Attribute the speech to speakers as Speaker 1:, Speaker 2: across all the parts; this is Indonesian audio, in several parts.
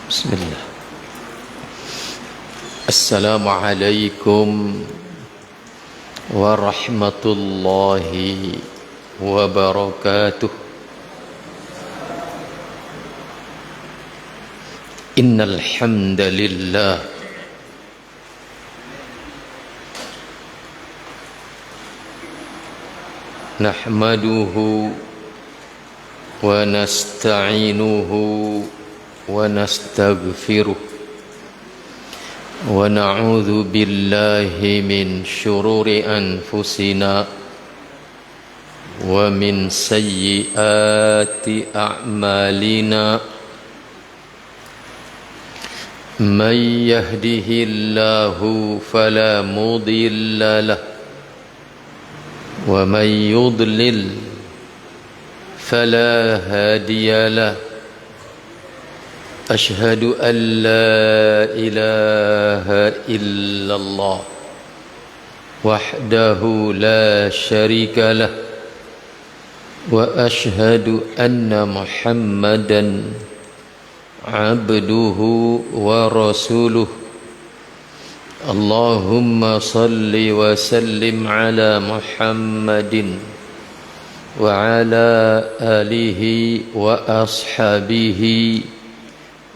Speaker 1: Bismillah. Assalamualaikum warahmatullahi wabarakatuh. Innal hamdalillah nahmaduhu wa nasta'inuhu wa nastaghfiruh wa na'udzu billahi min syururi anfusina wa min sayyiati a'malina. Man yahdihillahu fala mudilla lahu wa man yudlil fala hadiya lahu. Ashhadu an la ilaha illallah wahdahu la syarika lah wa ashhadu anna Muhammadan abduhu wa rasuluh. Allahumma salli wa sallim ala Muhammadin wa ala alihi wa ashabihi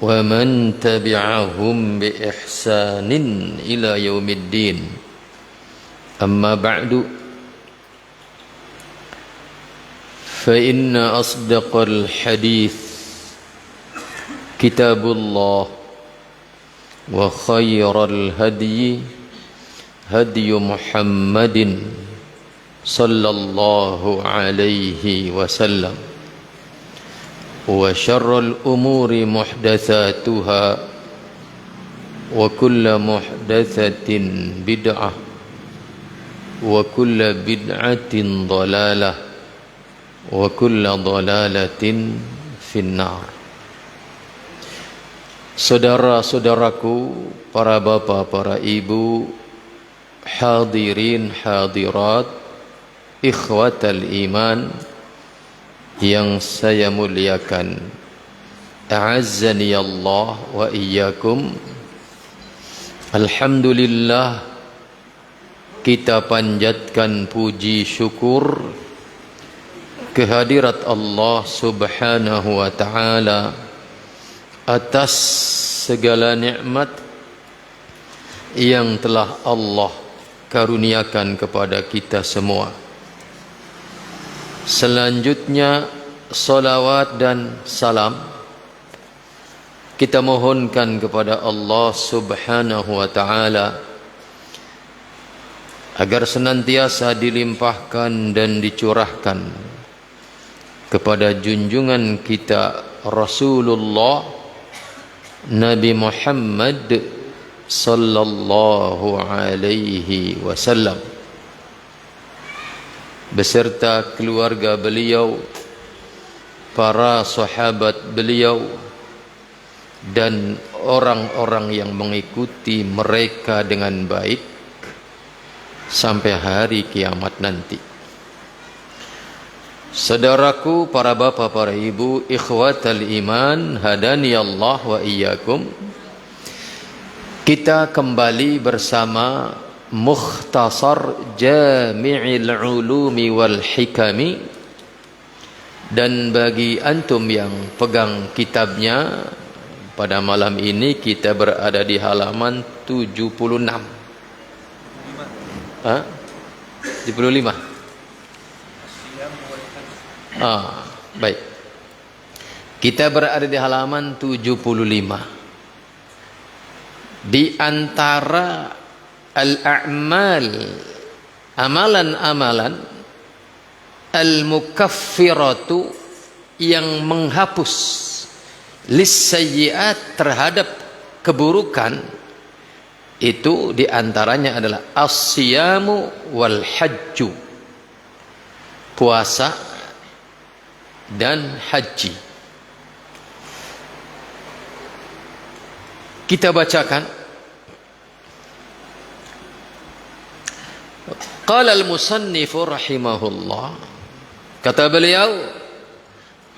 Speaker 1: wa man tabi'ahum bi ihsanin ila yaumiddin. Amma ba'du, fa inna asdaqal hadith kitabullah wa khairal hadyi hadyu Muhammadin sallallahu alaihi wasallam wa syarrul umuri muhdatsatuha wa kullu muhdatsatin bid'ah wa kullu bid'atin dhalalah wa kullu dhalalatin finnar. Saudara-saudaraku, para bapak, para ibu, hadirin hadirat, ikhwatal iman yang saya muliakan, a'azzani Allah wa iyyakum. Alhamdulillah, kita panjatkan puji syukur kehadirat Allah subhanahu wa ta'ala atas segala nikmat yang telah Allah karuniakan kepada kita semua. Selanjutnya salawat dan salam kita mohonkan kepada Allah subhanahu wa ta'ala agar senantiasa dilimpahkan dan dicurahkan kepada junjungan kita Rasulullah Nabi Muhammad sallallahu alaihi wasallam beserta keluarga beliau, para sahabat beliau, dan orang-orang yang mengikuti mereka dengan baik sampai hari kiamat nanti. Saudaraku, para bapak, para ibu, ikhwatal iman, hadani Allah wa iyyakum. Kita kembali bersama Mukhtasar Jami'il Ulumi wal Hikami, dan bagi antum yang pegang kitabnya, pada malam ini kita berada di halaman 76. 75. Baik. Kita berada di halaman 75. Di antara al-a'mal, amalan-amalan al-mukaffiratu yang menghapus lis-sayyi'at terhadap keburukan, itu diantaranya adalah as-siyamu wal hajju, puasa dan haji. Kita bacakan. Qala al-musannifu rahimahullah, kata beliau,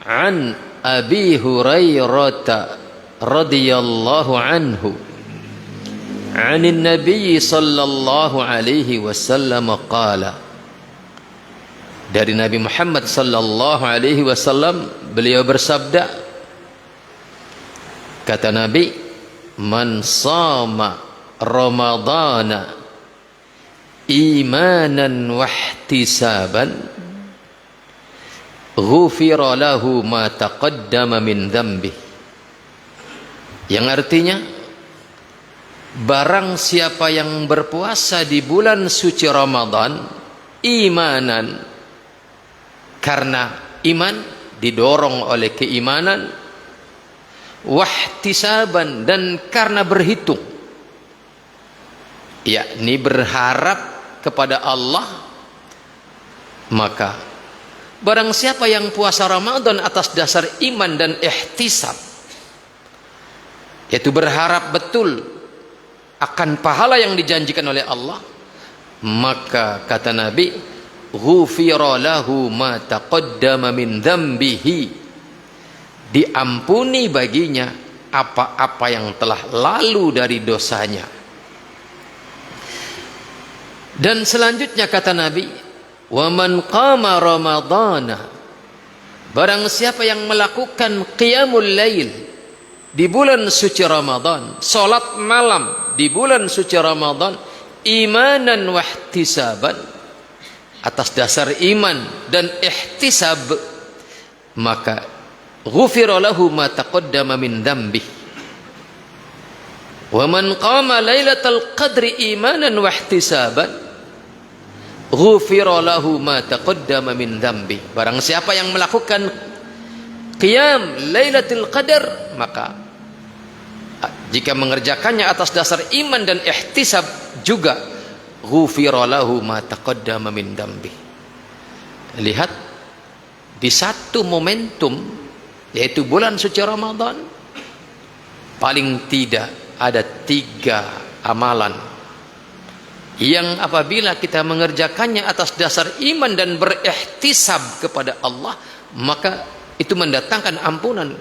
Speaker 1: an Abi Hurairah radhiyallahu anhu 'anil Nabi sallallahu alaihi wasallam qala, dari Nabi Muhammad sallallahu alaihi wasallam beliau bersabda, kata Nabi, man shama ramadhana imanan wahtisaban ghufira lahu ma taqaddama min dhanbi. Yang artinya, barang siapa yang berpuasa di bulan suci Ramadan imanan, karena iman didorong oleh keimanan, wahtisaban dan karena berhitung, yakni berharap kepada Allah, maka barang siapa yang puasa Ramadan atas dasar iman dan ihtisab, yaitu berharap betul akan pahala yang dijanjikan oleh Allah, maka kata Nabi, ghufira lahu ma taqaddama min dhanbihi, diampuni baginya apa-apa yang telah lalu dari dosanya. Dan selanjutnya kata Nabi, wa man qama ramadhana, barang siapa yang melakukan qiyamul lail di bulan suci Ramadan, salat malam di bulan suci Ramadan, imanan wahtisaban, atas dasar iman dan ihtisab, maka ghufira lahu ma taqaddama min dhanbi. Wa man qama lailatal qadri imanan wahtisaban ghufira lahu ma taqaddama min dhanbi. Barang siapa yang melakukan qiyam lailatul qadar, maka jika mengerjakannya atas dasar iman dan ihtisab juga, ghufira lahu ma taqaddama min dhanbi. Lihat, di satu momentum, yaitu bulan suci Ramadan, paling tidak ada 3 amalan yang apabila kita mengerjakannya atas dasar iman dan berihtisab kepada Allah, maka itu mendatangkan ampunan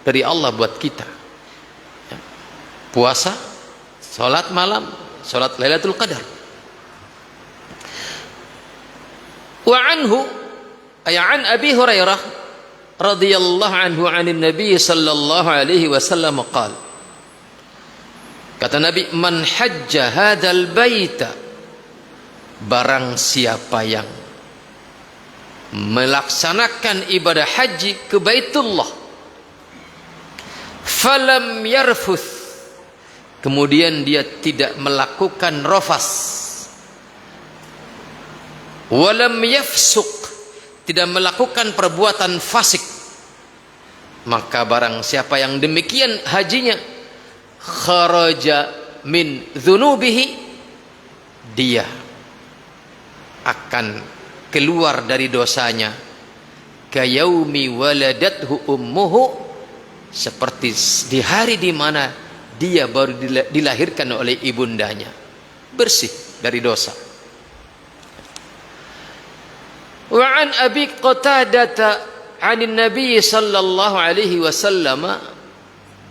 Speaker 1: dari Allah buat kita. Puasa, salat malam, salat Lailatul Qadar. Wa anhu, ay an Abi Hurairah radhiyallahu anhu 'anil Nabi sallallahu alaihi wasallam qala, kata Nabi, man hajja hadzal baita, barang siapa yang melaksanakan ibadah haji ke Baitullah, falam yarfuth, kemudian dia tidak melakukan rafas, walam yafsuq, tidak melakukan perbuatan fasik, maka barang siapa yang demikian hajinya, kharaja min dzunubihi, dia akan keluar dari dosanya, kayaumi waladathu ummuhu, seperti di hari di mana dia baru dilahirkan oleh ibundanya, bersih dari dosa. Wa an Abi Qatadah 'anil Nabi sallallahu alaihi wasallam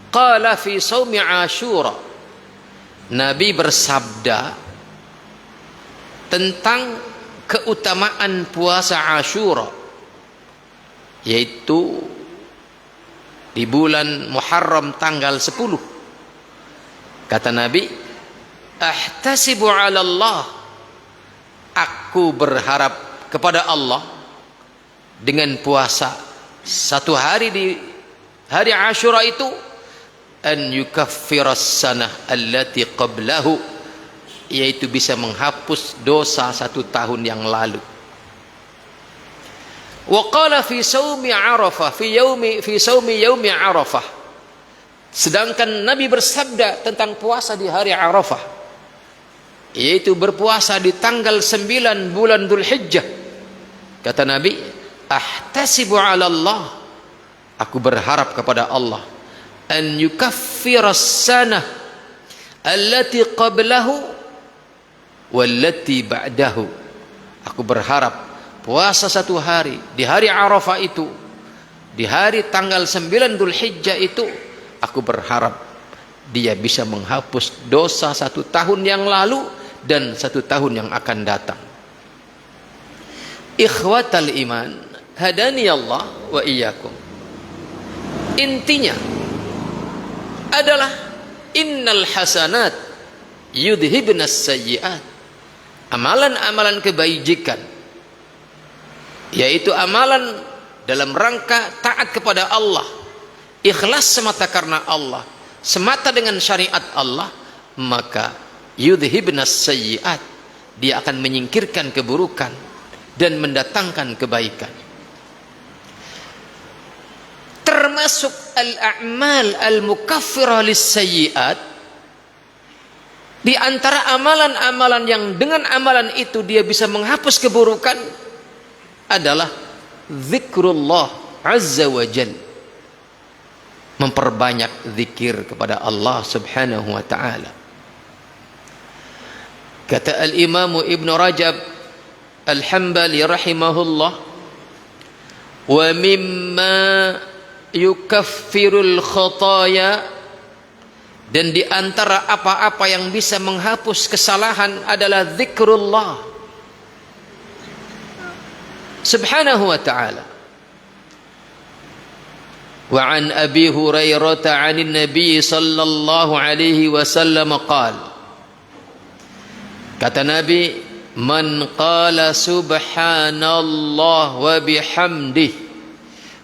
Speaker 1: qala fi shaumi Asyura, Nabi bersabda tentang keutamaan puasa Asyura, yaitu di bulan Muharram tanggal 10. Kata Nabi, ahtasibu 'ala Allah, aku berharap kepada Allah dengan puasa 1 hari di hari Asyura itu, an yukaffiras sanah allati qablahu, yaitu bisa menghapus dosa 1 tahun yang lalu. Wa qala fi shaumi Arafah fi shaumi yaumi Arafah, sedangkan Nabi bersabda tentang puasa di hari Arafah, yaitu berpuasa di tanggal 9 bulan Dzulhijjah. Kata Nabi, ahtasibu 'ala Allah, aku berharap kepada Allah, an yukaffiras sanah allati qablahu wallati ba'dahu, aku berharap puasa 1 hari di hari Arafah itu, di hari tanggal 9 Dzulhijjah itu, aku berharap dia bisa menghapus dosa 1 tahun yang lalu dan 1 tahun yang akan datang. Ikhwatal iman, hadani Allah wa iyyakum. Intinya adalah innal hasanat yudhibnas sayyi'at. Amalan-amalan kebajikan, yaitu amalan dalam rangka taat kepada Allah, ikhlas semata karena Allah, semata dengan syariat Allah, maka yudhibnas sayyi'at, dia akan menyingkirkan keburukan dan mendatangkan kebaikan. Termasuk al-a'mal al-mukaffirah lis-sayyi'at, di antara amalan-amalan yang dengan amalan itu dia bisa menghapus keburukan adalah zikrullah azza wa jal, memperbanyak zikir kepada Allah subhanahu wa ta'ala. Kata al-Imam Ibn Rajab al-Hambali rahimahullah, wa mimma yukaffirul khataya, dan di antara apa-apa yang bisa menghapus kesalahan adalah zikrullah subhanahu wa ta'ala. Wa an Abi Hurairah 'anil Nabi sallallahu alaihi wasallam qala, kata Nabi, man qala subhanallah wa bihamdihi,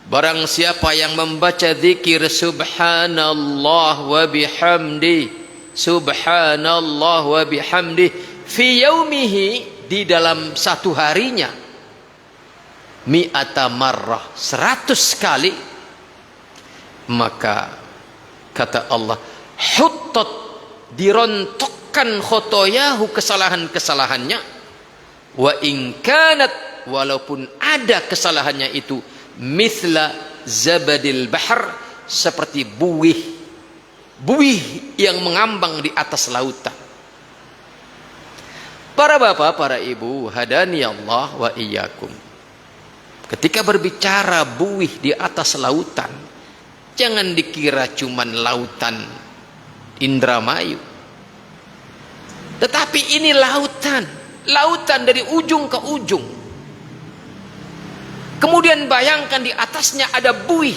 Speaker 1: barang siapa yang membaca zikir subhanallah wa bihamdi, subhanallah wa bihamdi, fi yaumihi, di dalam 1 harinya, mi'ata marrah, 100 kali, maka kata Allah, huttat, dirontokkan khotoyahu, kesalahan-kesalahannya, wa in kanat, walaupun ada kesalahannya itu, mithla zabadil bahr, seperti buih yang mengambang di atas lautan. Para bapak, para ibu, hadani Allah wa iyyakum. Ketika berbicara buih di atas lautan, jangan dikira cuman lautan Indramayu, tetapi ini lautan dari ujung ke ujung. Kemudian bayangkan di atasnya ada buih,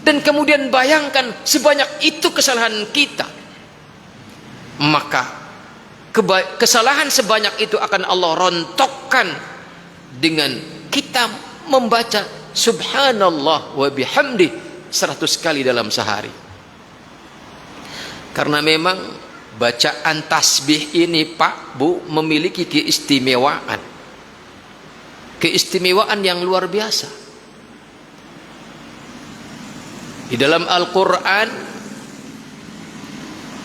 Speaker 1: dan kemudian bayangkan sebanyak itu kesalahan kita, maka kesalahan sebanyak itu akan Allah rontokkan dengan kita membaca subhanallah wa bihamdi 100 kali dalam sehari. Karena memang bacaan tasbih ini, Pak, Bu, memiliki keistimewaan yang luar biasa. Di dalam Al-Quran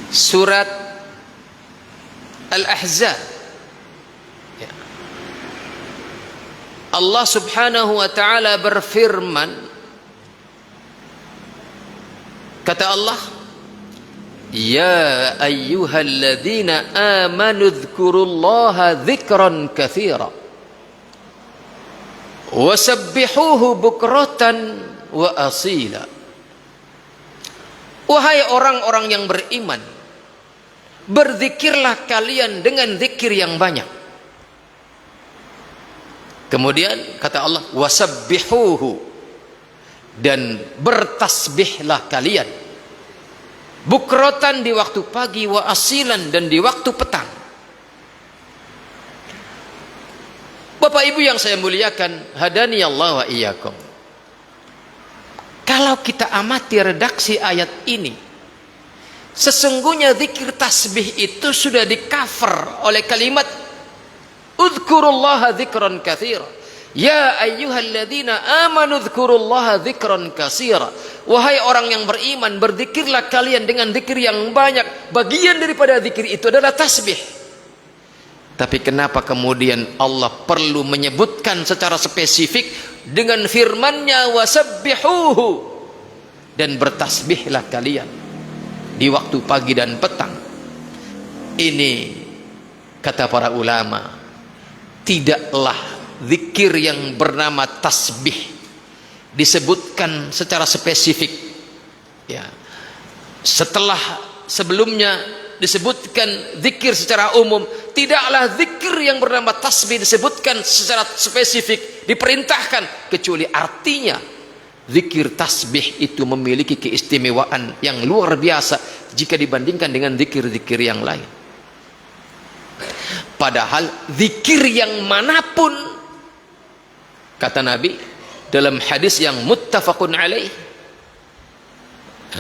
Speaker 1: surat Al-Ahzab, ya, Allah subhanahu wa ta'ala berfirman, kata Allah, ya ayyuhalladzina amanu dzkurullaha dzikran katsira wasabbihuhu bukratan wa asila. Wahai orang-orang yang beriman, berzikirlah kalian dengan zikir yang banyak. Kemudian kata Allah, wasabbihuhu, dan bertasbihlah kalian, bukratan di waktu pagi, wa asilan, dan di waktu petang. Bapak Ibu yang saya muliakan, hadani Allah wa iyyakum. Kalau kita amati redaksi ayat ini, sesungguhnya zikir tasbih itu sudah di cover oleh kalimat udzkurullaha dzikran katsira. Ya ayyuhalladzina amanu dzkurullaha dzikran katsira. Wahai orang yang beriman, berzikirlah kalian dengan zikir yang banyak. Bagian daripada zikir itu adalah tasbih. Tapi kenapa kemudian Allah perlu menyebutkan secara spesifik dengan firman-Nya wasabbihuhu, dan bertasbihlah kalian di waktu pagi dan petang? Ini kata para ulama, tidaklah zikir yang bernama tasbih disebutkan secara spesifik, ya, Setelah sebelumnya disebutkan zikir secara umum, tidaklah zikir yang bernama tasbih disebutkan secara spesifik, diperintahkan, kecuali artinya zikir tasbih itu memiliki keistimewaan yang luar biasa jika dibandingkan dengan zikir-zikir yang lain. Padahal zikir yang manapun, kata Nabi dalam hadis yang muttafaqun alaih,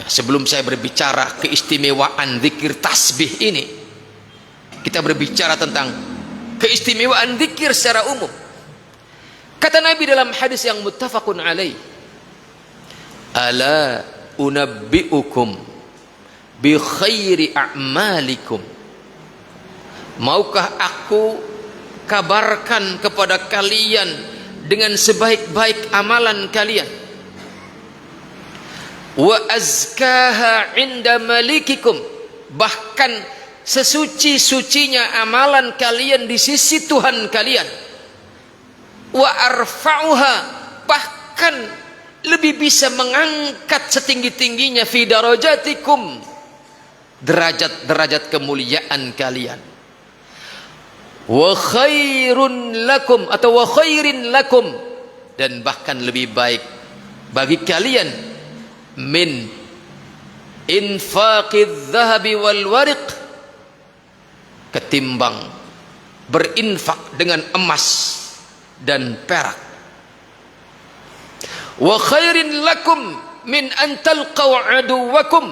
Speaker 1: sebelum saya berbicara keistimewaan zikir tasbih ini, kita berbicara tentang keistimewaan zikir secara umum. Kata Nabi dalam hadis yang muttafaqun alaih, ala unabbi'ukum bi khairi a'malikum, maukah aku kabarkan kepada kalian dengan sebaik-baik amalan kalian, wa azkaha inda malikikum, bahkan sesuci-sucinya amalan kalian di sisi Tuhan kalian, wa arfa'uha, bahkan lebih bisa mengangkat setinggi-tingginya fi darajatikum, derajat-derajat kemuliaan kalian, wa khairun lakum atau wa khairin lakum, dan bahkan lebih baik bagi kalian min infaqidz zahabi wal wariq, ketimbang berinfak dengan emas dan perak. Wa khairin lakum min an talqaw aduwakum,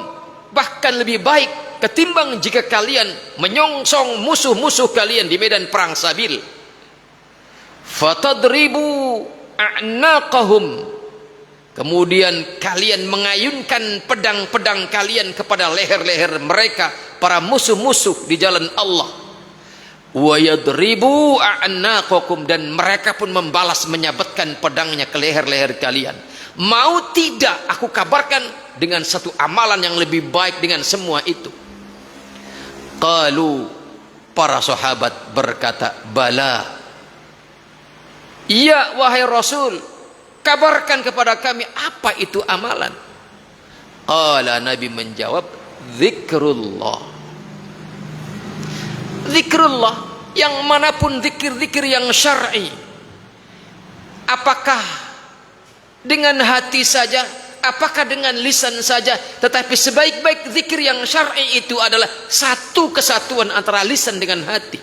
Speaker 1: bahkan lebih baik ketimbang jika kalian menyongsong musuh-musuh kalian di medan perang sabil, fatadribu a'naqahum, kemudian kalian mengayunkan pedang-pedang kalian kepada leher-leher mereka, para musuh-musuh di jalan Allah, wa yadribu a'naqakum, dan mereka pun membalas menyabetkan pedangnya ke leher-leher kalian. Mau tidak aku kabarkan dengan satu amalan yang lebih baik dengan semua itu? Qalu, para sahabat berkata, bala, iya wahai Rasul, kabarkan kepada kami apa itu amalan. Qala, Nabi menjawab, zikrullah. Zikrullah, yang manapun zikir-zikir yang syar'i, apakah dengan hati saja, apakah dengan lisan saja, tetapi sebaik-baik zikir yang syar'i itu adalah satu kesatuan antara lisan dengan hati.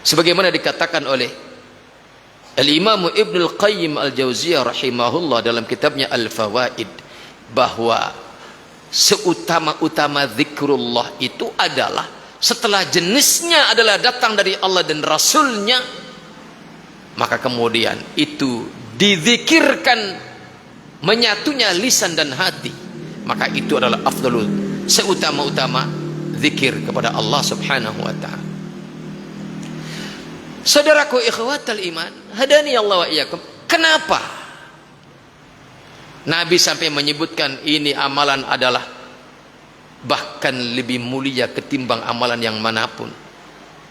Speaker 1: Sebagaimana dikatakan oleh Al-Imam Ibnul Qayyim Al-Jauziyah rahimahullah dalam kitabnya Al-Fawaid, bahwa seutama-utama zikrullah itu adalah setelah jenisnya adalah datang dari Allah dan Rasulnya, maka kemudian itu dizikirkan menyatunya lisan dan hati, maka itu adalah afdalul, seutama-utama zikir kepada Allah subhanahu wa ta'ala. Saudaraku ikhwatal iman, hadani Allah wa iyyakum, kenapa Nabi sampai menyebutkan ini amalan adalah bahkan lebih mulia ketimbang amalan yang manapun?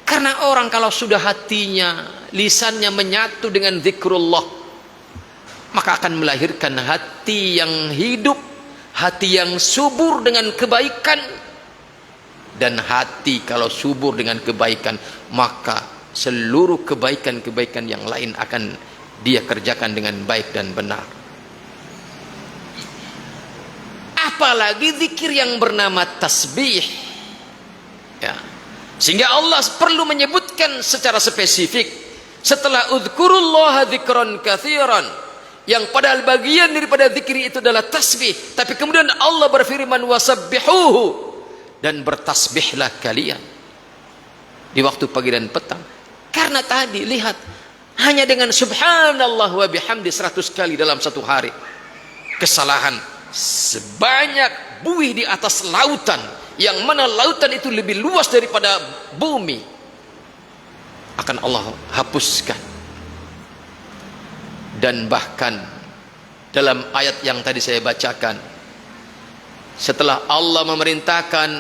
Speaker 1: Karena orang kalau sudah hatinya, lisannya menyatu dengan zikrullah, maka akan melahirkan hati yang hidup, hati yang subur dengan kebaikan. Dan hati kalau subur dengan kebaikan, maka seluruh kebaikan-kebaikan yang lain akan dia kerjakan dengan baik dan benar. Apalagi zikir yang bernama tasbih, ya. Sehingga Allah perlu menyebutkan secara spesifik setelah udzkurullaha dzikran katsiran, yang padahal bagian daripada zikir itu adalah tasbih, tapi kemudian Allah berfirman wasabbihuhu, dan bertasbihlah kalian di waktu pagi dan petang. Karena tadi lihat, hanya dengan subhanallah wa bihamdi 100 kali dalam satu hari, kesalahan sebanyak buih di atas lautan, yang mana lautan itu lebih luas daripada bumi, akan Allah hapuskan. Dan bahkan dalam ayat yang tadi saya bacakan, setelah Allah memerintahkan,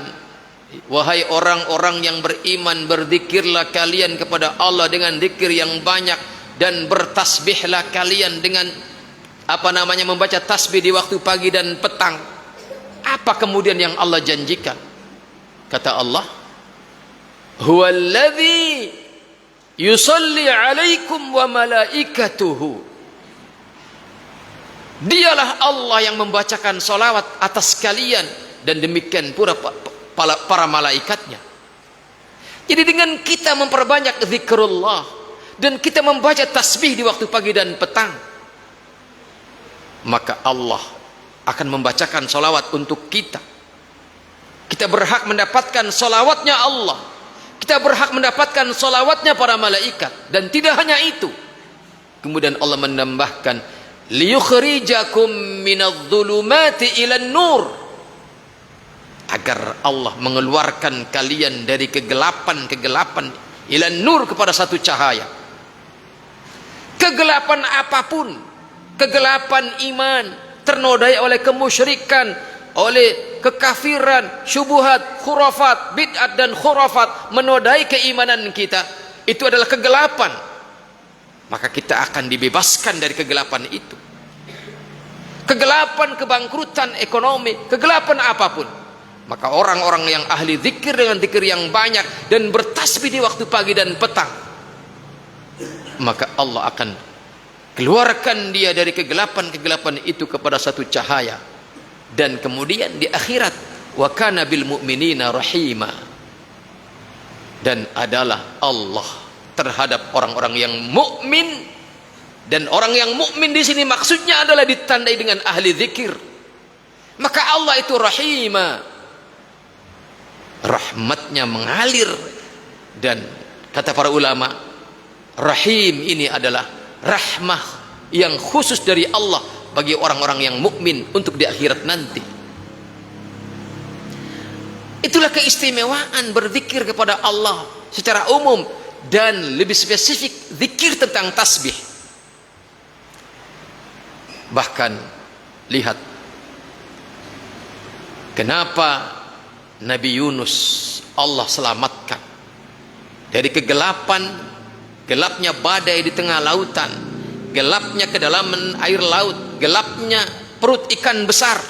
Speaker 1: wahai orang-orang yang beriman, berzikirlah kalian kepada Allah dengan zikir yang banyak, dan bertasbihlah kalian dengan membaca tasbih di waktu pagi dan petang. Apa kemudian yang Allah janjikan? Kata Allah, huwallazi yusalli alaikum wa malaikatuhu. Dialah Allah yang membacakan salawat atas kalian, dan demikian pula para malaikatnya. Jadi dengan kita memperbanyak zikrullah dan kita membaca tasbih di waktu pagi dan petang, maka Allah akan membacakan salawat untuk kita. Kita berhak mendapatkan salawatnya Allah, kita berhak mendapatkan salawatnya para malaikat. Dan tidak hanya itu, kemudian Allah menambahkan, liyukhrijakum minadh-dhulumati ilan nur, agar Allah mengeluarkan kalian dari kegelapan ilan nur kepada satu cahaya. Kegelapan apapun, kegelapan iman, ternodai oleh kemusyrikan, oleh kekafiran, syubhat, khurafat, bid'at dan khurafat menodai keimanan kita, itu adalah kegelapan. Maka kita akan dibebaskan dari kegelapan itu. Kegelapan kebangkrutan ekonomi, kegelapan apapun, maka orang-orang yang ahli zikir dengan zikir yang banyak dan bertasbih di waktu pagi dan petang, maka Allah akan keluarkan dia dari kegelapan itu kepada satu cahaya. Dan kemudian di akhirat, wa kana bil mu'minina rahima, dan adalah Allah terhadap orang-orang yang mukmin. Dan orang yang mukmin di sini maksudnya adalah ditandai dengan ahli zikir. Maka Allah itu rahima, rahmatnya mengalir. Dan kata para ulama, rahim ini adalah rahmah yang khusus dari Allah bagi orang-orang yang mukmin untuk di akhirat nanti. Itulah keistimewaan berzikir kepada Allah secara umum, dan lebih spesifik zikir tentang tasbih. Bahkan lihat kenapa Nabi Yunus Allah selamatkan dari kegelapan, gelapnya badai di tengah lautan, gelapnya kedalaman air laut, gelapnya perut ikan besar.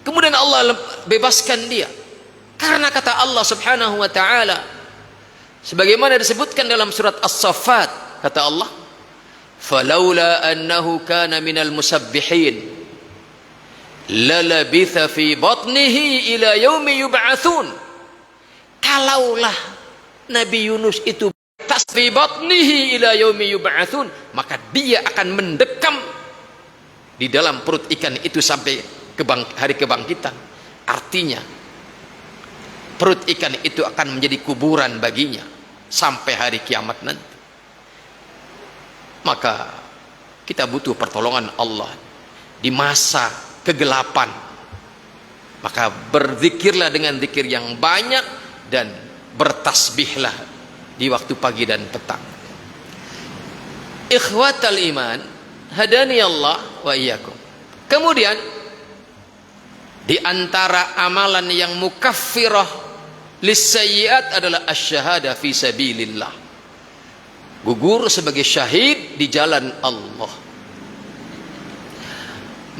Speaker 1: Kemudian Allah bebaskan dia karena kata Allah Subhanahu wa taala, sebagaimana disebutkan dalam surat As-Saffat, kata Allah, falaula annahu kana minal musabbihin lalabitha fi batnihi ila yaumi yub'atsun. Kalaulah Nabi Yunus itu fi batnihi ila yaumi yub'atsun, maka dia akan mendekam di dalam perut ikan itu sampai hari kebangkitan. Artinya perut ikan itu akan menjadi kuburan baginya sampai hari kiamat nanti. Maka kita butuh pertolongan Allah di masa kegelapan. Maka berzikirlah dengan zikir yang banyak dan bertasbihlah di waktu pagi dan petang. Ikhwatal iman, hadani Allah wa iyyakum. Kemudian di antara amalan yang mukaffirah lis-sayyi'at adalah asy-syahada fi sabilillah. Gugur sebagai syahid di jalan Allah.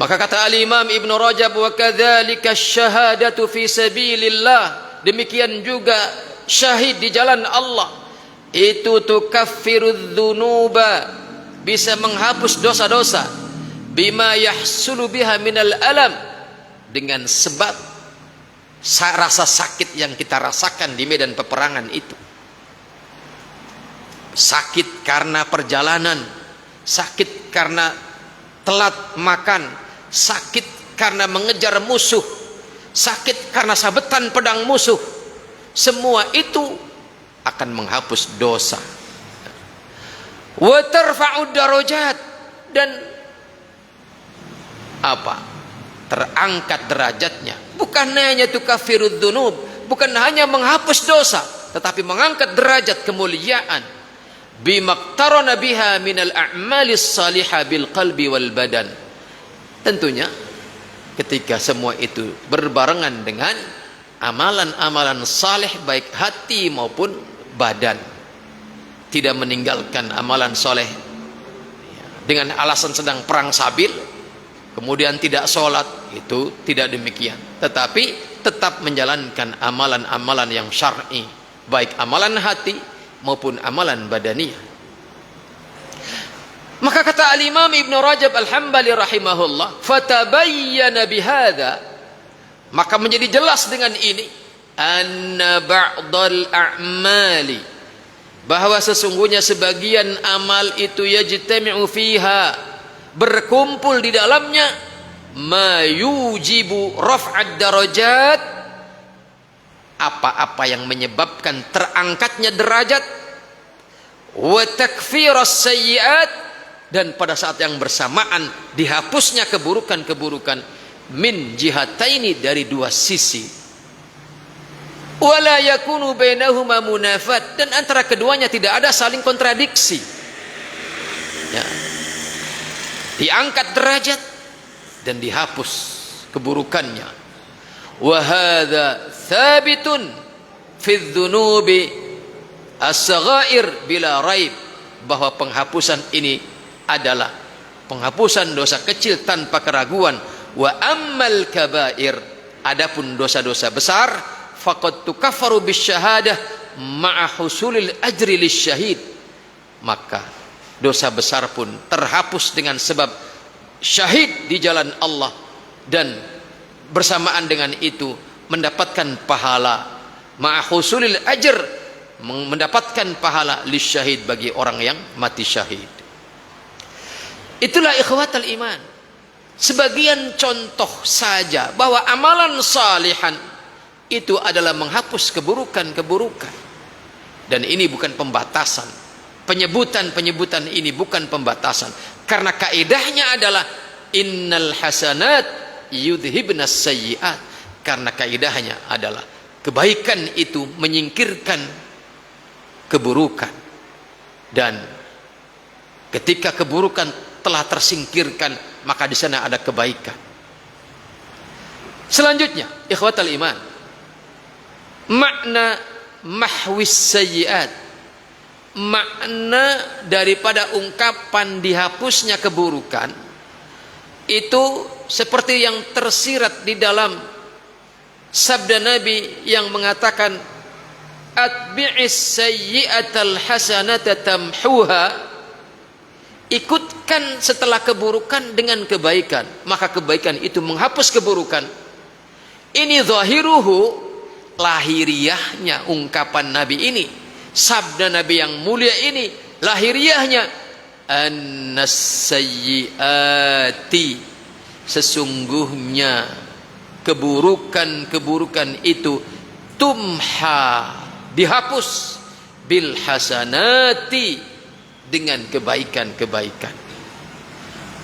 Speaker 1: Maka kata al-Imam Ibn Rajab, wa kadzalika syahadatu fi sabilillah, demikian juga syahid di jalan Allah itu tukaffirudz dzunuba, bisa menghapus dosa-dosa, bima yahsulu biha minal alam, dengan sebab rasa sakit yang kita rasakan di medan peperangan itu. Sakit karena perjalanan, sakit karena telat makan, sakit karena mengejar musuh, sakit karena sabetan pedang musuh. Semua itu akan menghapus dosa. Wa tarfa'ud darajat, dan apa? Terangkat derajatnya. Bukan hanya tukafirud dzunub, bukan hanya menghapus dosa, tetapi mengangkat derajat kemuliaan. Bimaqtarana biha minal a'malis salihah bil qalbi wal badan. Tentunya ketika semua itu berbarengan dengan amalan-amalan saleh baik hati maupun badan. Tidak meninggalkan amalan soleh dengan alasan sedang perang sabil, kemudian tidak sholat, itu tidak demikian. Tetapi tetap menjalankan amalan-amalan yang syar'i, baik amalan hati maupun amalan badaniyah. Maka kata al-Imam Ibn Rajab Al-Hambali rahimahullah, fatabayyana bihadza, maka menjadi jelas dengan ini, anna ba'dal a'mali, bahwa sesungguhnya sebagian amal itu yajtami'u fiha, berkumpul di dalamnya, ma yujibu raf'ad darajat, apa-apa yang menyebabkan terangkatnya derajat, wa takfiras sayyi'at, dan pada saat yang bersamaan dihapusnya keburukan-keburukan, min jihataini, dari dua sisi, wala yakunu bainahuma munafat, dan antara keduanya tidak ada saling kontradiksi, ya. Diangkat derajat dan dihapus keburukannya. Wa hadza thabitun fi dzunubi as-saghair bila raib, bahwa penghapusan ini adalah penghapusan dosa kecil tanpa keraguan. Wa ammal kabair, adapun dosa-dosa besar, faqad tukaffaru bisyahadah ma'a husulil ajri lisyahid, maka dosa besar pun terhapus dengan sebab syahid di jalan Allah, dan bersamaan dengan itu mendapatkan pahala, ma'a husulil ajr, mendapatkan pahala lisyahid, bagi orang yang mati syahid. Itulah ikhwatal iman, sebagian contoh saja bahwa amalan salihan itu adalah menghapus keburukan-keburukan. Dan ini bukan pembatasan, penyebutan ini bukan pembatasan, karena kaidahnya adalah innal hasanat yudhibnas sayyiat, karena kaidahnya adalah kebaikan itu menyingkirkan keburukan, dan ketika keburukan telah tersingkirkan, maka di sana ada kebaikan. Selanjutnya, ikhwatal iman, makna mahwis sayyiat, makna daripada ungkapan dihapusnya keburukan itu seperti yang tersirat di dalam sabda Nabi yang mengatakan, atbi'is sayyi'atal hasanata tamhuha, ikutkan setelah keburukan dengan kebaikan, maka kebaikan itu menghapus keburukan. Ini zahiruhu, lahiriahnya ungkapan Nabi ini, sabda Nabi yang mulia ini, lahiriahnya annas sayyiati, sesungguhnya keburukan-keburukan itu tumha, dihapus, bil hasanati, dengan kebaikan-kebaikan.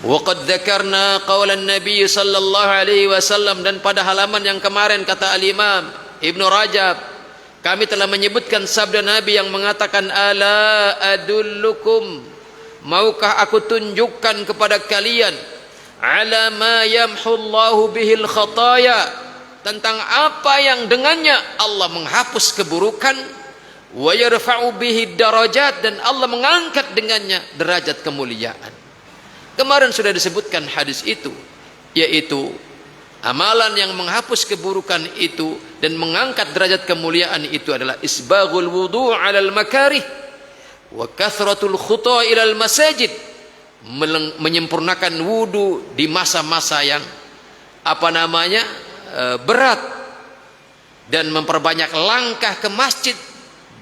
Speaker 1: Wa qad dzakarna qaulan Nabi sallallahu alaihi wasallam, dan pada halaman yang kemarin kata al-Imam Ibnu Rajab, kami telah menyebutkan sabda Nabi yang mengatakan, ala adullukum, maukah aku tunjukkan kepada kalian, ala ma yamhullahu bihil khataya, tentang apa yang dengannya Allah menghapus keburukan, wa yarfa'u bihi darajat, dan Allah mengangkat dengannya derajat kemuliaan. Kemarin sudah disebutkan hadis itu, yaitu amalan yang menghapus keburukan itu dan mengangkat derajat kemuliaan itu adalah isbaghul wudu' 'alal makarih wa kathratul khuta' ilal masajid, menyempurnakan wudu di masa-masa yang berat, dan memperbanyak langkah ke masjid,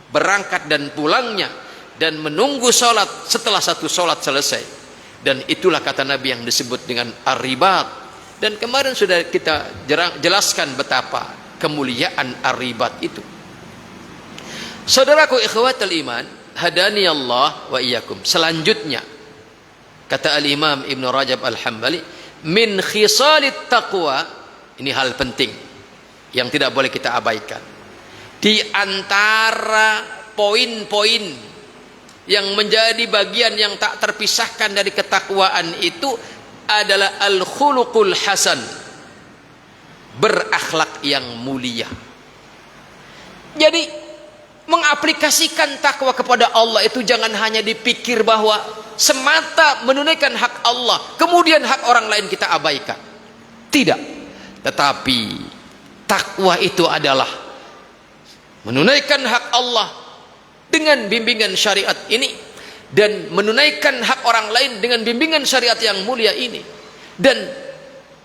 Speaker 1: berangkat dan pulangnya, dan menunggu sholat setelah satu sholat selesai. Dan itulah kata Nabi yang disebut dengan ar-ribat. Dan kemarin sudah kita jelaskan betapa kemuliaan ar-ribat itu. Saudaraku ikhwatul iman, hadani Allah wa iyyakum. Selanjutnya kata al-Imam Ibn Rajab Al-Hambali, min khisalit taqwa, ini hal penting yang tidak boleh kita abaikan. Di antara poin-poin yang menjadi bagian yang tak terpisahkan dari ketakwaan itu adalah al-khuluqul hasan, berakhlak yang mulia. Jadi mengaplikasikan takwa kepada Allah itu jangan hanya dipikir bahwa semata menunaikan hak Allah, kemudian hak orang lain kita abaikan. Tidak. Tetapi takwa itu adalah menunaikan hak Allah dengan bimbingan syariat ini, dan menunaikan hak orang lain dengan bimbingan syariat yang mulia ini. Dan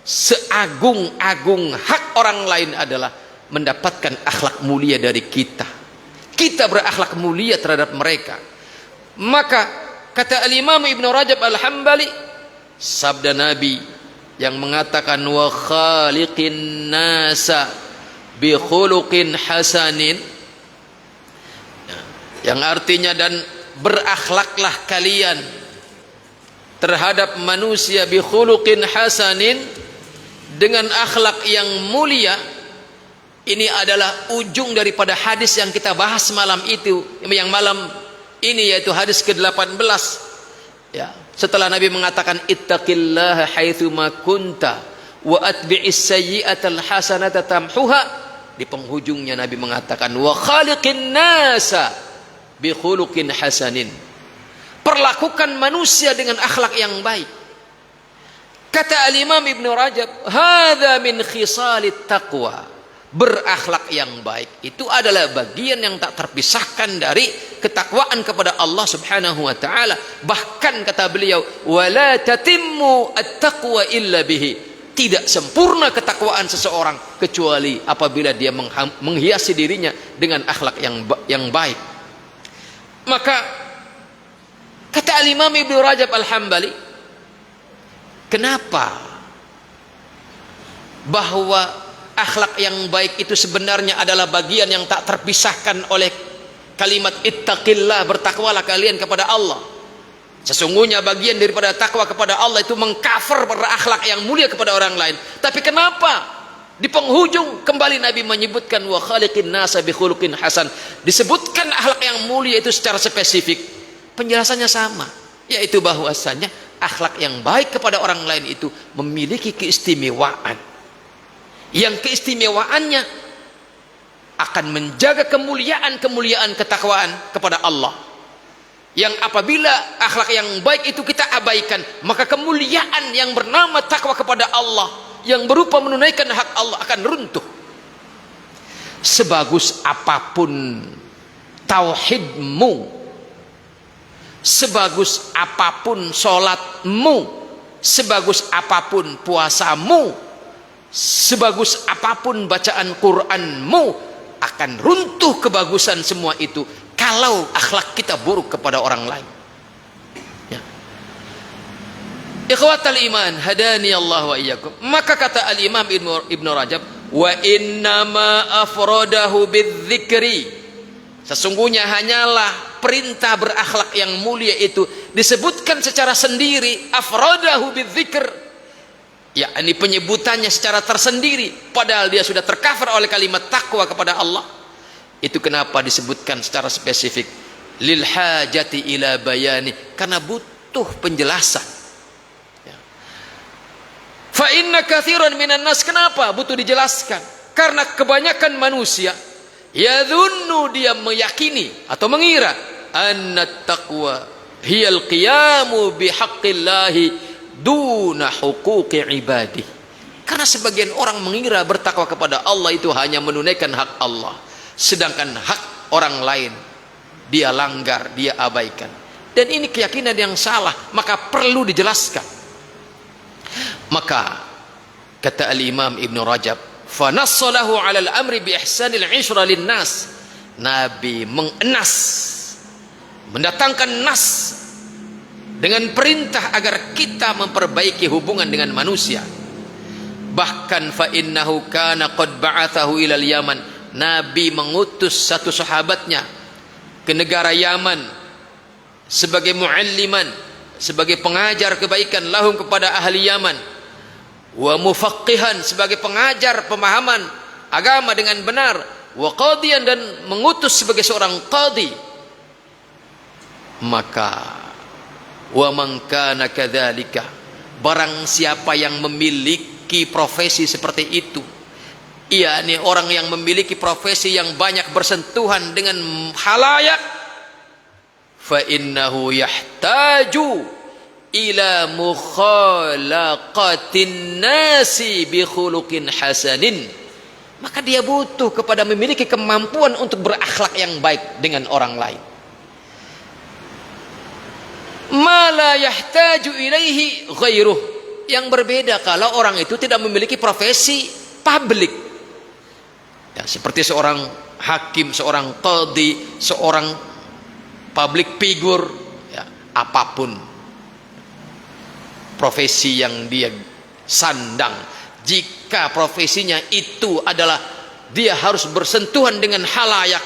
Speaker 1: seagung-agung hak orang lain adalah mendapatkan akhlak mulia dari kita. Kita berakhlak mulia terhadap mereka. Maka kata Al-Imam Ibn Rajab Al-Hambali, sabda Nabi yang mengatakan wa khaliqin nasa bi khuluqin hasanin, yang artinya dan berakhlaklah kalian terhadap manusia bi khuluqin hasanin, dengan akhlak yang mulia. Ini adalah ujung daripada hadis yang kita bahas malam itu, yang malam ini, yaitu hadis ke-18. Ya, setelah Nabi mengatakan ittaqillaha haitsu ma kunta wa atbi'is sayyi'atal hasanata tamhuha, di penghujungnya Nabi mengatakan wa khaliqin nasa bi khuluqin hasanin. Perlakukan manusia dengan akhlak yang baik. Kata Al-Imam Ibn Rajab, hadza min khisalit taqwa. Berakhlak yang baik itu adalah bagian yang tak terpisahkan dari ketakwaan kepada Allah Subhanahu wa taala. Bahkan kata beliau, wala tatimmu at-taqwa illa bihi. Tidak sempurna ketakwaan seseorang kecuali apabila dia menghiasi dirinya dengan akhlak yang baik. Maka kata Al-Imam Ibnu Rajab Al-Hambali, kenapa bahwa akhlak yang baik itu sebenarnya adalah bagian yang tak terpisahkan oleh kalimat ittaqillah, bertakwalah kalian kepada Allah. Sesungguhnya bagian daripada takwa kepada Allah itu mengcover berakhlak yang mulia kepada orang lain. Tapi kenapa di penghujung kembali Nabi menyebutkan wa khaliqin nasa bi khuluqin hasan, disebutkan akhlak yang mulia itu secara spesifik? Penjelasannya sama, yaitu bahwasanya akhlak yang baik kepada orang lain itu memiliki keistimewaan, yang keistimewaannya akan menjaga kemuliaan ketakwaan kepada Allah. Yang apabila akhlak yang baik itu kita abaikan, maka kemuliaan yang bernama takwa kepada Allah yang berupa menunaikan hak Allah akan runtuh. Sebagus apapun tauhidmu, sebagus apapun sholatmu, sebagus apapun puasamu, sebagus apapun bacaan Qur'anmu, akan runtuh kebagusan semua itu kalau akhlak kita buruk kepada orang lain. Ya. Ikhwatal iman, hadani Allah wa iyyakum. Maka kata Al-Imam Ibn Rajab, wa innama afradahu bidzikri, sesungguhnya hanyalah perintah berakhlak yang mulia itu disebutkan secara sendiri, afradahu bidzikr, ya, ini penyebutannya secara tersendiri, padahal dia sudah tercover oleh kalimat takwa kepada Allah. Itu kenapa disebutkan secara spesifik, lil hajati ila bayani, karena butuh penjelasan. Ya. Fa inna katsiran minan nas, kenapa butuh dijelaskan? Karena kebanyakan manusia yadhunnu, dia meyakini atau mengira, anna taqwa hiyal qiyamu bihaqqillahi duna huquqi ibadi. Karena sebagian orang mengira bertakwa kepada Allah itu hanya menunaikan hak Allah, sedangkan hak orang lain dia langgar, dia abaikan. Dan ini keyakinan yang salah, maka perlu dijelaskan. Maka kata Al-Imam Ibn Rajab, fanassalahu 'alal amri bi ihsanil 'ishra lin nas. Nabi mengenas, mendatangkan nas dengan perintah agar kita memperbaiki hubungan dengan manusia. Bahkan fa innahu kana qad ba'athahu ilal Yaman, Nabi mengutus satu sahabatnya ke negara Yaman sebagai mualliman, sebagai pengajar kebaikan lahum kepada ahli Yaman, wa mufaqqihan, sebagai pengajar pemahaman agama dengan benar, wa qadiyan, dan mengutus sebagai seorang qadi. Maka wa man kana kadzalika, barang siapa yang memiliki profesi seperti itu, yakni orang yang memiliki profesi yang banyak bersentuhan dengan halayak, fa innahu yahtaju ila mukhalaqatin nasi bi khuluqin hasanin, maka dia butuh kepada memiliki kemampuan untuk berakhlak yang baik dengan orang lain. Ma la yahtaju ilaihi ghairuh, yang berbeda kalau orang itu tidak memiliki profesi publik. Ya, seperti seorang hakim, seorang qadhi, seorang public figure, ya, apapun profesi yang dia sandang, jika profesinya itu adalah dia harus bersentuhan dengan halayak,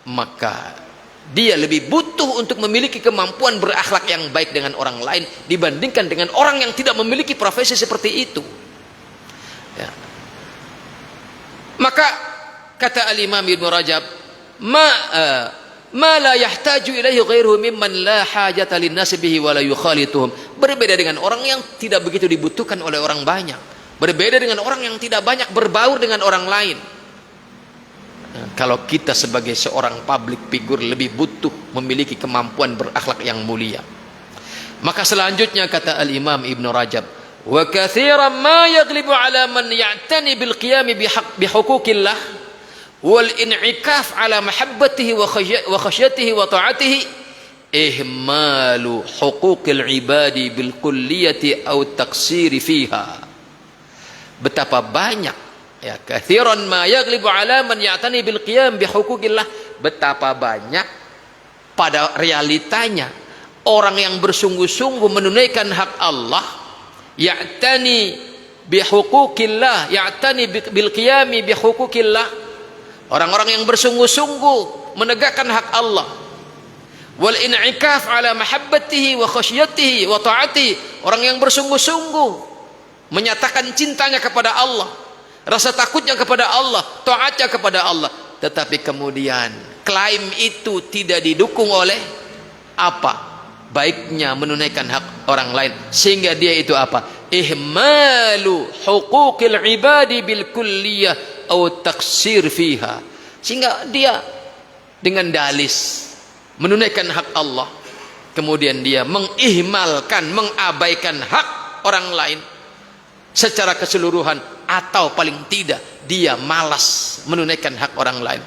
Speaker 1: maka dia lebih butuh untuk memiliki kemampuan berakhlak yang baik dengan orang lain dibandingkan dengan orang yang tidak memiliki profesi seperti itu. Ya. Maka kata al-Imam Ibn Rajab, ma la yahtaju ilaihi ghairuhu mimman la hajata linnasi bihi wa la yukhalituhum. Berbeda dengan orang yang tidak begitu dibutuhkan oleh orang banyak, berbeda dengan orang yang tidak banyak berbaur dengan orang lain. Kalau kita sebagai seorang public figure lebih butuh memiliki kemampuan berakhlak yang mulia. Maka selanjutnya kata al-Imam Ibn Rajab, wa katsiran ma yaghlibu ala man ya'tani bil qiyam bi huquqillah wal in'ikaf ala mahabbatihi wa khasyatihi wa ta'atihi ihmalu huquqil ibadi bil kulliyati aw taqsiri fiha. Betapa banyak, ya, katsiran ma yaghlibu ala man ya'tani bil qiyam bi huquqillah, betapa banyak pada realitanya orang yang bersungguh-sungguh menunaikan hak Allah, ya'tani bi huquqillah, ya'tani bil qiyam bi huquqillah, orang-orang yang bersungguh-sungguh menegakkan hak Allah, wal in'ikaf ala mahabbatihi wa khasyatihi wa ta'atihi, orang yang bersungguh-sungguh menyatakan cintanya kepada Allah, rasa takutnya kepada Allah, taatnya kepada Allah, tetapi kemudian klaim itu tidak didukung oleh apa? Baiknya menunaikan hak orang lain, sehingga dia itu apa? Ihmalu huquqil ibadi bil kulliyah aw taqsir fiha, sehingga dia dengan dalis menunaikan hak Allah, kemudian dia mengihmalkan, mengabaikan hak orang lain secara keseluruhan, atau paling tidak dia malas menunaikan hak orang lain.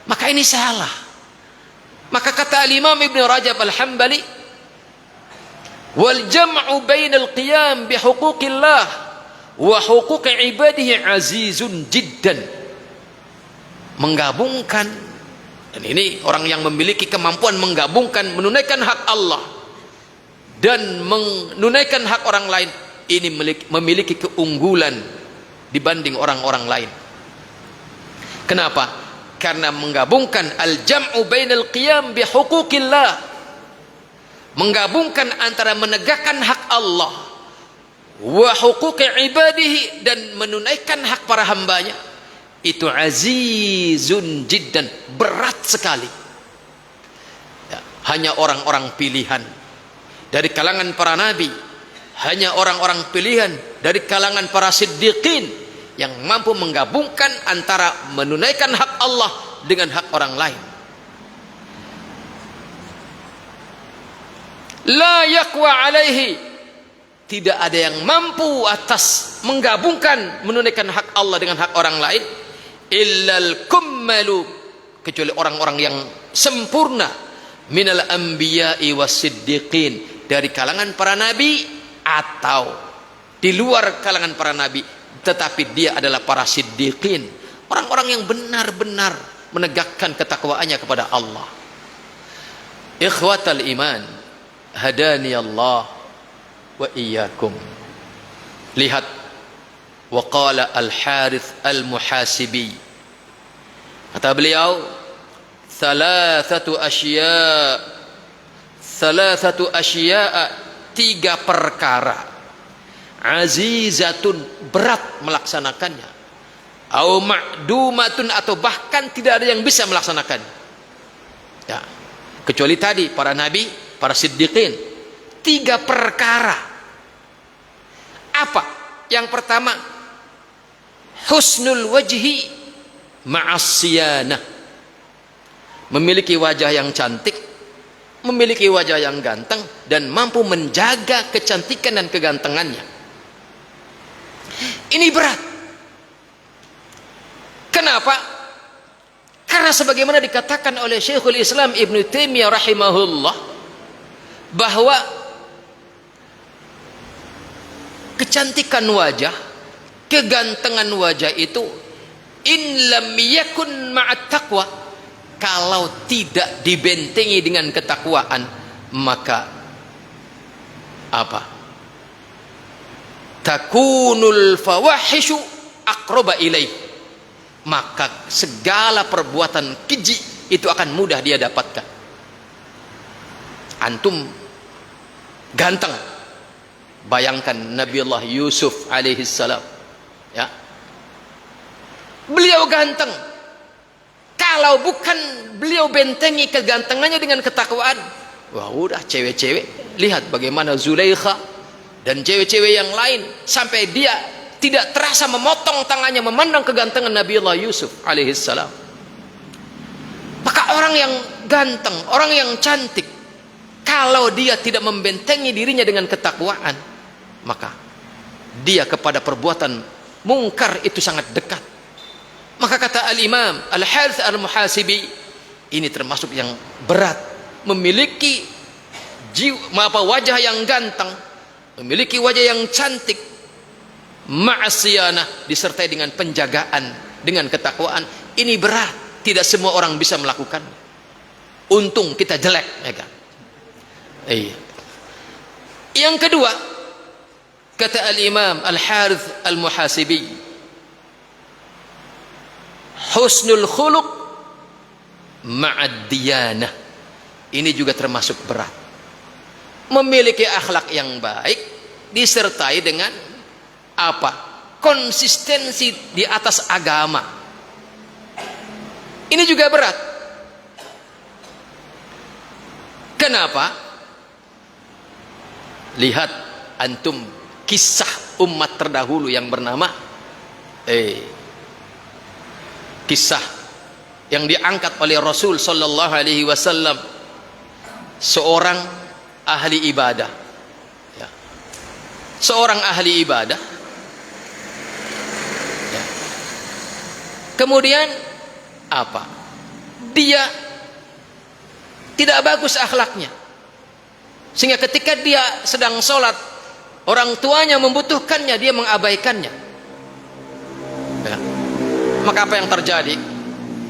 Speaker 1: Maka ini salah. Maka kata al-Imam Ibn Rajab al-Hambali, wal jam'u bainal qiyam bi huquqillah wa huquqi ibadihi azizun jiddan. Menggabungkan, dan ini orang yang memiliki kemampuan menggabungkan menunaikan hak Allah dan menunaikan hak orang lain, ini memiliki keunggulan dibanding orang-orang lain. Kenapa? Karena menggabungkan al-jam'u bainal qiyam bi huquqillah, menggabungkan antara menegakkan hak Allah wa huquqi ibadihi, dan menunaikan hak para hambanya, itu azizun jiddan, berat sekali. Ya, hanya orang-orang pilihan dari kalangan para nabi, hanya orang-orang pilihan dari kalangan para siddiqin yang mampu menggabungkan antara menunaikan hak Allah dengan hak orang lain. La yaqwa alaihi, tidak ada yang mampu atas menggabungkan menunaikan hak Allah dengan hak orang lain, illal kummalu, kecuali orang-orang yang sempurna, minal anbiya'i was-siddiqin, dari kalangan para nabi atau di luar kalangan para nabi, tetapi dia adalah para siddiqin, orang-orang yang benar-benar menegakkan ketakwaannya kepada Allah. Ikhwatal iman, hadani Allah wa iyyakum. Lihat, wa qala al-Harith al-Muhasibi, kata beliau, thalathatu asya'a, tiga perkara, azizatun, berat melaksanakannya, au ma'dumatun, atau bahkan tidak ada yang bisa melaksanakannya. Ya, kecuali tadi para nabi, para siddiqin. Tiga perkara. Apa? Yang pertama, husnul wajhi ma'as siyanah, memiliki wajah yang cantik, memiliki wajah yang ganteng dan mampu menjaga kecantikan dan kegantengannya. Ini berat. Kenapa? Karena sebagaimana dikatakan oleh Syekhul Islam Ibn Taimiyah rahimahullah, bahwa kecantikan wajah, kegantengan wajah itu in lam yakun ma'at taqwa, kalau tidak dibentengi dengan ketakwaan, maka apa? Takunul fawahishu aqraba ilaih, maka segala perbuatan keji itu akan mudah dia dapatkan. Antum ganteng, bayangkan Nabiullah Yusuf alaihi salam, ya, beliau ganteng. Kalau bukan beliau bentengi kegantengannya dengan ketakwaan, wah udah cewek-cewek, lihat bagaimana Zulaikha dan cewek-cewek yang lain, sampai dia tidak terasa memotong tangannya memandang kegantengan Nabiullah Yusuf alaihi salam. Maka orang yang ganteng, orang yang cantik, kalau dia tidak membentengi dirinya dengan ketakwaan, maka dia kepada perbuatan mungkar itu sangat dekat. Maka kata Al-Imam Al-Harits Al-Muhasibi, ini termasuk yang berat, memiliki wajah yang ganteng, memiliki wajah yang cantik, ma'asiyanah, disertai dengan penjagaan, dengan ketakwaan. Ini berat, tidak semua orang bisa melakukan. Untung kita jelek, ya kan? Iya. Yang kedua, kata Al-Imam Al-Harits Al-Muhasibi, husnul khuluq ma'ad diyanah. Ini juga termasuk berat. Memiliki akhlak yang baik disertai dengan apa? Konsistensi di atas agama. Ini juga berat. Kenapa? Lihat antum kisah umat terdahulu yang bernama kisah yang diangkat oleh Rasul sallallahu alaihi wasallam, seorang ahli ibadah, ya. Seorang ahli ibadah, ya. Kemudian apa? Dia tidak bagus akhlaknya, sehingga ketika dia sedang sholat, orang tuanya membutuhkannya, dia mengabaikannya, ya. Maka apa yang terjadi?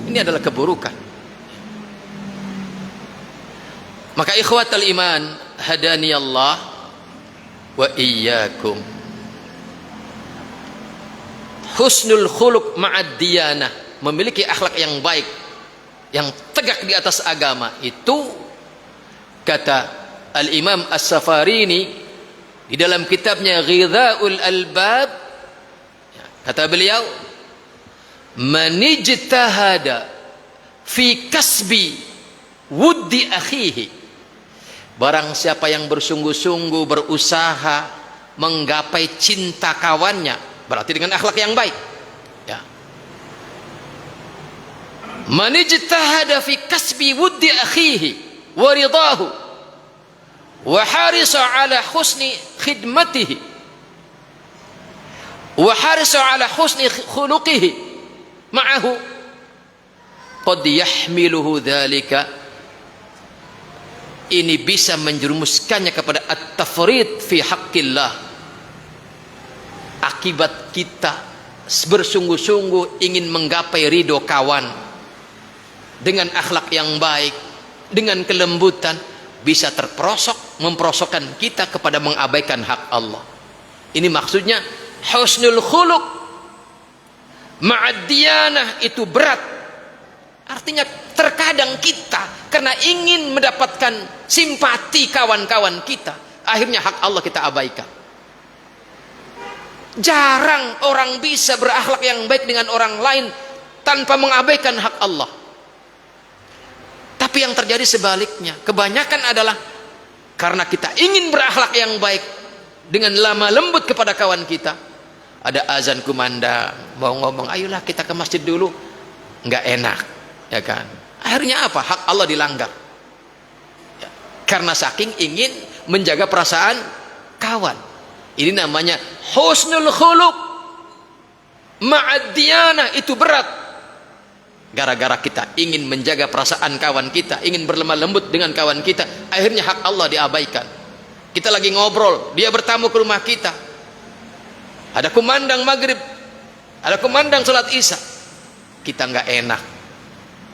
Speaker 1: Ini adalah keburukan. Maka ikhwatal iman, hadaniyallah wa iyyakum, husnul khuluq ma'ad diyanah, memiliki akhlak yang baik, yang tegak di atas agama, itu kata Al-Imam As-Safarini di dalam kitabnya Ghidhaul Albab, kata beliau, manijtahada fi kasbi wuddi akhihi, barang siapa yang bersungguh-sungguh berusaha menggapai cinta kawannya, berarti dengan akhlak yang baik, ya. Manijtahada fi kasbi wuddi akhihi wa ridahu wa harisa ala husni khidmatihi wa harisa ala husni khuluqihi ma'ahu qad yahmiluhu dzalika, ini bisa menjerumuskannya kepada at-tafrid fi haqqillah. Akibat kita bersungguh-sungguh ingin menggapai ridho kawan dengan akhlak yang baik, dengan kelembutan, bisa terperosok, memperosokkan kita kepada mengabaikan hak Allah. Ini maksudnya husnul khuluq ma'ad diyanah, itu berat. Artinya terkadang kita karena ingin mendapatkan simpati kawan-kawan kita, akhirnya hak Allah kita abaikan. Jarang orang bisa berakhlak yang baik dengan orang lain tanpa mengabaikan hak Allah. Tapi yang terjadi sebaliknya, kebanyakan adalah karena kita ingin berakhlak yang baik dengan lemah lembut kepada kawan kita, ada azan kumandang, mau ngomong ayolah kita ke masjid dulu, nggak enak, ya kan? Akhirnya apa? Hak Allah dilanggar, ya. karena saking ingin menjaga perasaan kawan. Ini namanya husnul khuluq ma'ad diyanah. Itu berat. Gara-gara kita ingin menjaga perasaan kawan kita, ingin berlemah lembut dengan kawan kita, akhirnya hak Allah diabaikan. Kita lagi ngobrol, dia bertamu ke rumah kita, ada kumandang maghrib, ada kumandang sholat isya, kita nggak enak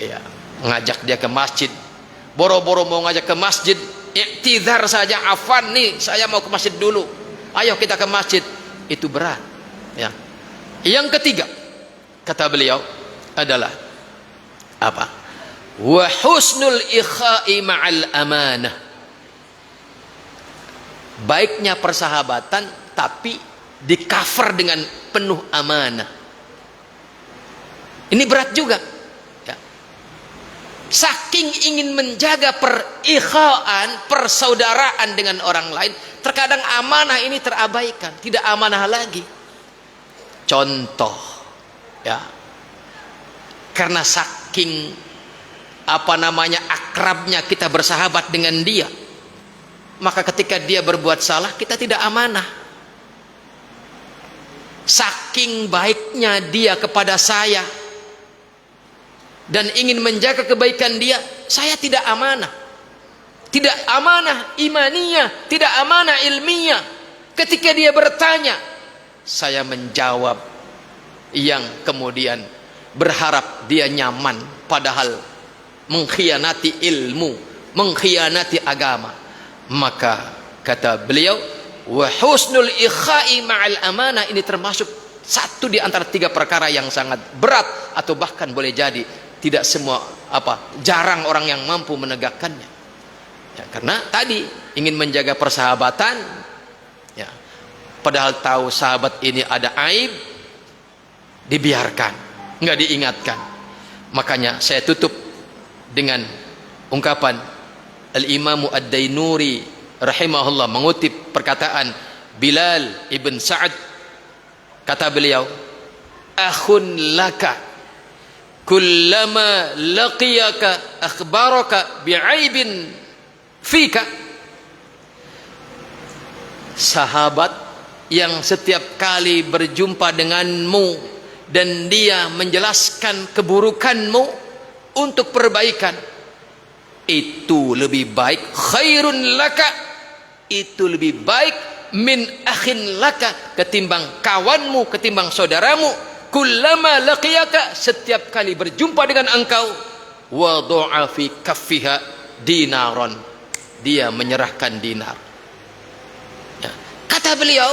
Speaker 1: ya, ngajak dia ke masjid, boro-boro mau ngajak ke masjid, i'tidhar saja, afan nih saya mau ke masjid dulu, ayo kita ke masjid. Itu berat ya. Yang ketiga kata beliau adalah apa? Wa husnul ikha'i ma'al amanah. Baiknya persahabatan tapi di cover dengan penuh amanah. Ini berat juga ya. Saking ingin menjaga perikhaan, persaudaraan dengan orang lain, terkadang amanah ini terabaikan, tidak amanah lagi. Contoh ya, karena saking akrabnya kita bersahabat dengan dia, maka ketika dia berbuat salah kita tidak amanah. Saking baiknya dia kepada saya dan ingin menjaga kebaikan dia, saya tidak amanah. Tidak amanah imaniyah, tidak amanah ilmiah. Ketika dia bertanya, saya menjawab yang kemudian berharap dia nyaman, padahal mengkhianati ilmu, mengkhianati agama. Maka kata beliau, wa husnul ikha'i ma'al amanah, ini termasuk satu di antara 3 perkara yang sangat berat, atau bahkan boleh jadi tidak semua jarang orang yang mampu menegakkannya ya, karena tadi ingin menjaga persahabatan ya, padahal tahu sahabat ini ada aib, dibiarkan, nggak diingatkan. Makanya saya tutup dengan ungkapan Al-Imamu Ad-Dainuri rahimahullah mengutip perkataan Bilal ibn Sa'ad. Kata beliau, akhun laka kullama laqiyaka akhbaraka bi'aibin fika. Sahabat yang setiap kali berjumpa denganmu dan dia menjelaskan keburukanmu untuk perbaikan, itu lebih baik, khairun laka, itu lebih baik min akhin laka, ketimbang kawanmu, ketimbang saudaramu. Kullama laqiyaka, setiap kali berjumpa dengan engkau, wadu'a fi kaffiha dinaron, dia menyerahkan dinar ya. Kata beliau,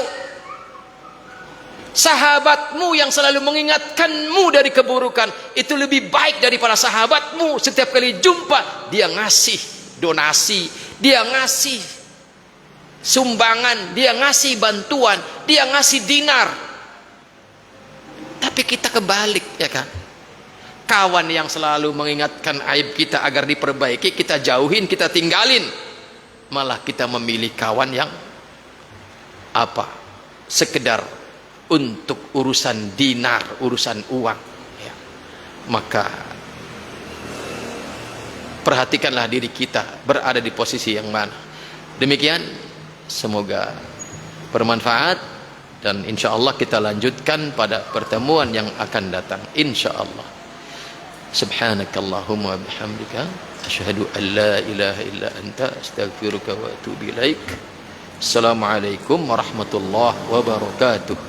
Speaker 1: sahabatmu yang selalu mengingatkanmu dari keburukan itu lebih baik daripada sahabatmu setiap kali jumpa dia ngasih donasi, dia ngasih sumbangan, dia ngasih bantuan, dia ngasih dinar. Tapi kita kebalik ya kan, kawan yang selalu mengingatkan aib kita agar diperbaiki kita jauhin, kita tinggalin, malah kita memilih kawan yang sekedar untuk urusan dinar, urusan uang ya. Maka perhatikanlah diri kita berada di posisi yang mana. Demikian, semoga bermanfaat, dan insya Allah kita lanjutkan pada pertemuan yang akan datang insya Allah. Subhanakallahumma wa bihamdika asyhadu an la ilaha illa anta astaghfiruka wa atubu ilaik. Assalamualaikum warahmatullahi wabarakatuh.